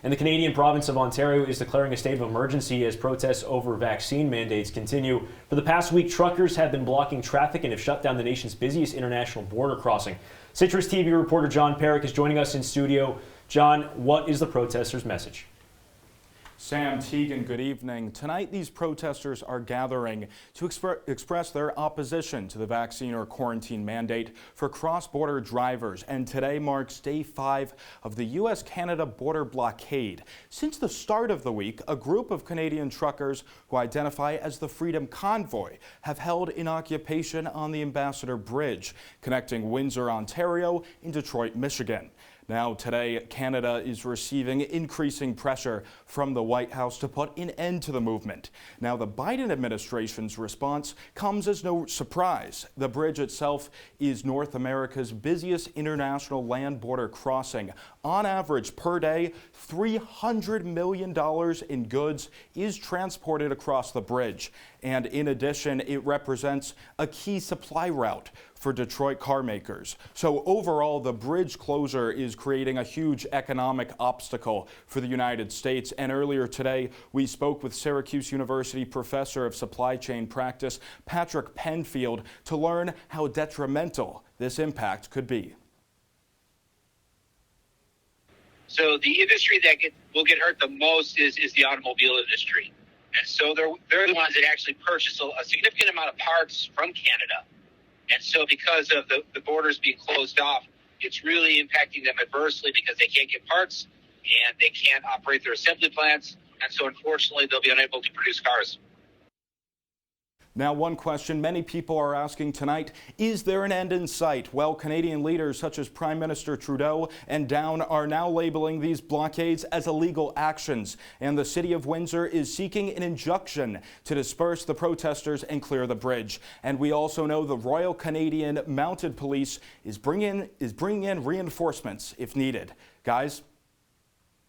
And the Canadian province of Ontario is declaring a state of emergency as protests over vaccine mandates continue. For the past week, truckers have been blocking traffic and have shut down the nation's busiest international border crossing. CitrusTV reporter John Perik is joining us in studio. John, what is the protesters' message? Sam, Tegan, good evening. Tonight, these protesters are gathering to express their opposition to the vaccine or quarantine mandate for cross-border drivers. And today marks day 5 of the U.S.-Canada border blockade. Since the start of the week, a group of Canadian truckers who identify as the Freedom Convoy have held an occupation on the Ambassador Bridge, connecting Windsor, Ontario, and Detroit, Michigan. Now, today, Canada is receiving increasing pressure from the White House to put an end to the movement. Now, the Biden administration's response comes as no surprise. The bridge itself is North America's busiest international land border crossing. On average, per day, $300 million in goods is transported across the bridge. And in addition, it represents a key supply route for Detroit car makers. So overall, the bridge closure is creating a huge economic obstacle for the United States. And earlier today, we spoke with Syracuse University professor of supply chain practice, Patrick Penfield, to learn how detrimental this impact could be. So the industry that will get hurt the most is the automobile industry. And so they're the ones that actually purchase a significant amount of parts from Canada. And so because of the borders being closed off, it's really impacting them adversely because they can't get parts and they can't operate their assembly plants. And so unfortunately, they'll be unable to produce cars. Now, one question many people are asking tonight, is there an end in sight? Well, Canadian leaders such as Prime Minister Trudeau and Down are now labeling these blockades as illegal actions. And the city of Windsor is seeking an injunction to disperse the protesters and clear the bridge. And we also know the Royal Canadian Mounted Police is bringing in reinforcements if needed. Guys?